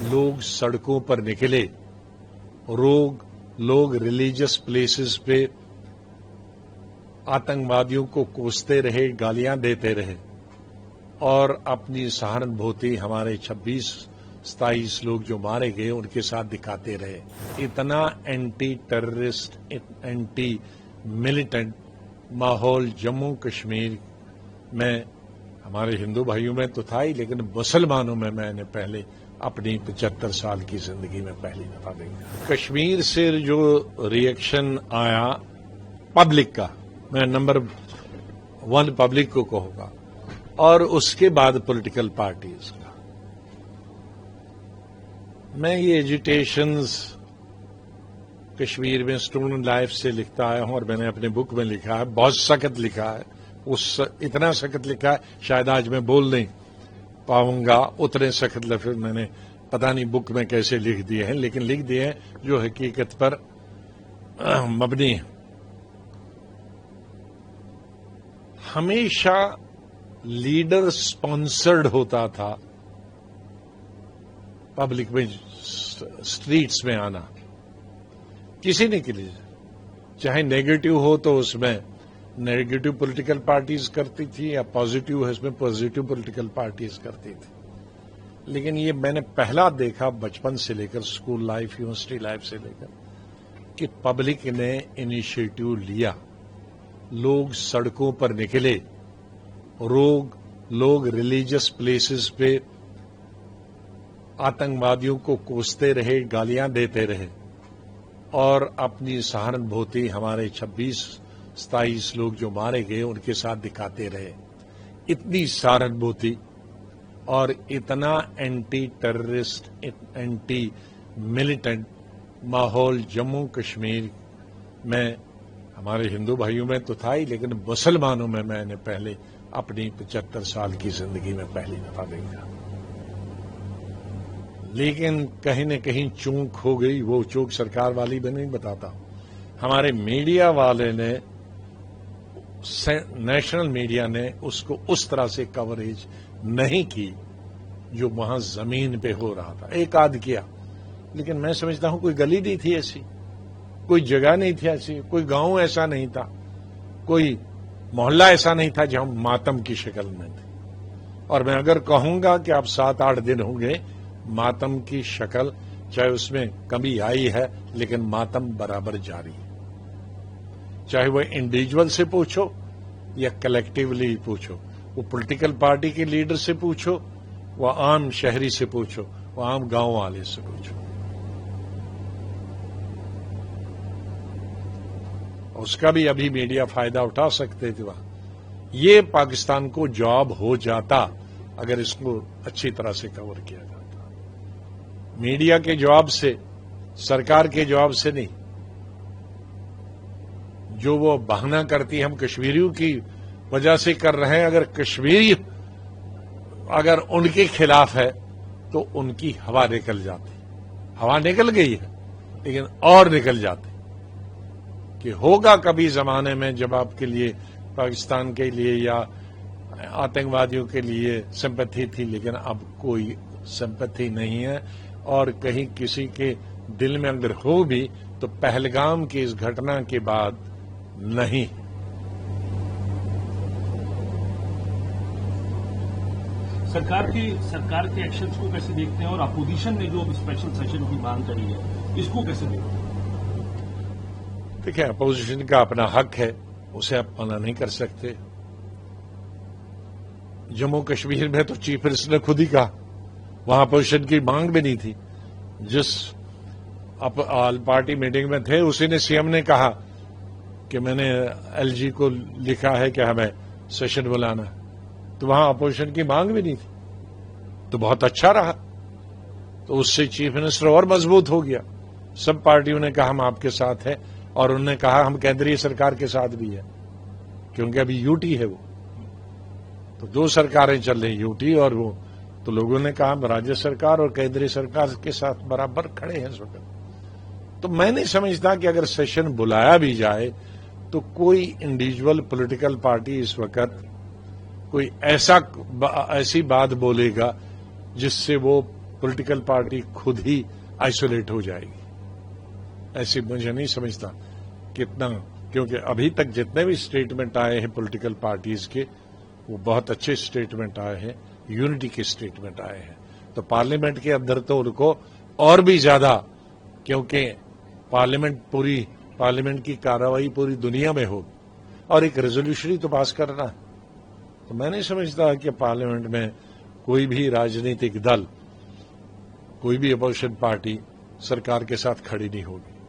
لوگ سڑکوں پر نکلے، لوگ ریلیجس پلیسز پہ آتنکوادیوں کو کوستے رہے، گالیاں دیتے رہے، اور اپنی سہانبھوتی ہمارے 26-27 لوگ جو مارے گئے ان کے ساتھ دکھاتے رہے۔ اتنا اینٹی ٹیررسٹ، اینٹی ملیٹنٹ ماحول جموں کشمیر میں ہمارے ہندو بھائیوں میں تو تھا ہی، لیکن مسلمانوں میں نے پہلے اپنی 75 سال کی زندگی میں پہلی دفعہ دیکھا۔ کشمیر سے جو ری ایکشن آیا پبلک کا، میں نمبر 1 پبلک کو کہوں گا، اور اس کے بعد پولیٹیکل پارٹیز کا۔ میں یہ ایجیٹیشنز کشمیر میں اسٹوڈنٹ لائف سے لکھتا آیا ہوں، اور میں نے اپنے بک میں لکھا ہے، بہت سخت لکھا ہے، اتنا سخت لکھا ہے شاید آج میں بول نہیں پاؤں گا، اتنے سخت لفظ میں نے پتہ نہیں بک میں کیسے لکھ دیے ہیں، لیکن لکھ دیے ہیں جو حقیقت پر مبنی ہے۔ ہمیشہ لیڈر سپانسرڈ ہوتا تھا پبلک میں، اسٹریٹس میں آنا کسی نے کے لیے، چاہے نیگیٹو ہو تو اس میں نیگیٹو پولیٹیکل پارٹیز کرتی تھی، یا پازیٹو ہے اس میں پازیٹو پولیٹیکل پارٹیز کرتی تھی۔ لیکن یہ میں نے پہلا دیکھا بچپن سے لے کر اسکول لائف، یونیورسٹی لائف سے لے کر، کہ پبلک نے انیشیٹو لیا، لوگ سڑکوں پر نکلے، لوگ ریلیجس پلیسز پہ آتنکوادیوں کو کوستے رہے، گالیاں دیتے رہے، اور اپنی سہانبھوتی ہمارے 26-27 لوگ جو مارے گئے ان کے ساتھ دکھاتے رہے۔ اتنی سہانبھوتی اور اتنا اینٹی ٹیررسٹ، اینٹی ملیٹنٹ ماحول جموں کشمیر میں ہمارے ہندو بھائیوں میں تو تھا ہی، لیکن مسلمانوں میں نے پہلے اپنی 75 سال کی زندگی میں پہلی دفعہ دیکھا۔ لیکن کہیں نہ کہیں چونک ہو گئی، وہ چونک سرکار والی میں نہیں بتاتا ہوں، ہمارے میڈیا والے نے، نیشنل میڈیا نے اس کو اس طرح سے کوریج نہیں کی جو وہاں زمین پہ ہو رہا تھا۔ ایک آدھ کیا، لیکن میں سمجھتا ہوں کوئی گلی نہیں تھی ایسی، کوئی جگہ نہیں تھی ایسی، کوئی گاؤں ایسا نہیں تھا، کوئی محلہ ایسا نہیں تھا جہاں ماتم کی شکل میں تھے۔ اور میں اگر کہوں گا کہ اب 7-8 دن ہوں گے، ماتم کی شکل چاہے اس میں کمی آئی ہے، لیکن ماتم برابر جاری ہے، چاہے وہ انڈیویجول سے پوچھو یا کلیکٹیولی پوچھو، وہ پولیٹیکل پارٹی کے لیڈر سے پوچھو، وہ عام شہری سے پوچھو، وہ عام گاؤں والے سے پوچھو، اس کا بھی ابھی میڈیا فائدہ اٹھا سکتے تھے وہاں۔ یہ پاکستان کو جاب ہو جاتا اگر اس کو اچھی طرح سے کور کیا جاتا، میڈیا کے جواب سے، سرکار کے جواب سے نہیں۔ جو وہ بہانہ کرتی ہم کشمیریوں کی وجہ سے کر رہے ہیں، اگر کشمیری اگر ان کے خلاف ہے تو ان کی ہوا نکل جاتی، ہوا نکل گئی ہے لیکن اور نکل جاتی، کہ ہوگا کبھی زمانے میں جب آپ کے لیے پاکستان کے لیے یا آتنکوادیوں کے لیے سمپتھی تھی، لیکن اب کوئی سمپتھی نہیں ہے، اور کہیں کسی کے دل میں اگر ہو بھی تو پہلگام کی اس گھٹنا کے بعد نہیں۔ سرکار کے ایکشنز کو کیسے دیکھتے ہیں، اور اپوزیشن نے جو اسپیشل سیشن کی مانگ کری ہے اس کو کیسے دیکھتے ہیں؟ دیکھیں، اپوزیشن کا اپنا حق ہے، اسے آپ منع نہیں کر سکتے۔ جموں کشمیر میں تو چیف منسٹر نے خود ہی کہا، وہاں اپوزیشن کی مانگ بھی نہیں تھی، جس آل پارٹی میٹنگ میں تھے اسی نے سی ایم نے کہا کہ میں نے ایل جی کو لکھا ہے کہ ہمیں سیشن بلانا ہے، تو وہاں اپوزیشن کی مانگ بھی نہیں تھی، تو بہت اچھا رہا، تو اس سے چیف منسٹر اور مضبوط ہو گیا۔ سب پارٹیوں نے کہا ہم آپ کے ساتھ ہیں، اور انہوں نے کہا ہم کیندری سرکار کے ساتھ بھی ہیں، کیونکہ ابھی یو ٹی ہے وہ، تو 2 سرکاریں چل رہی، یو ٹی اور وہ، تو لوگوں نے کہا ہم راجیہ سرکار اور کیندری سرکار کے ساتھ برابر کھڑے ہیں اس وقت۔ تو میں نہیں سمجھتا کہ اگر سیشن بلایا بھی جائے تو کوئی انڈیویجول پولیٹیکل پارٹی اس وقت کوئی ایسی بات بولے گا جس سے وہ پولیٹیکل پارٹی خود ہی آئسولیٹ ہو جائے گی. ایسی مجھے نہیں سمجھتا کتنا، کیونکہ ابھی تک جتنے بھی اسٹیٹمنٹ آئے ہیں پولیٹیکل پارٹیز کے وہ بہت اچھے اسٹیٹمنٹ آئے ہیں، یونٹی کے اسٹیٹمنٹ آئے ہیں. تو پارلیمنٹ کے اندر تو ان کو اور بھی زیادہ، کیونکہ پارلیمنٹ کی کارروائی پوری دنیا میں ہوگی اور ایک ریزولوشن ہی تو پاس کرنا ہے. تو میں نہیں سمجھتا کہ پارلیمنٹ میں کوئی بھی راجنیتک دل، کوئی بھی اپوزیشن پارٹی سرکار کے ساتھ کھڑی نہیں ہوگی.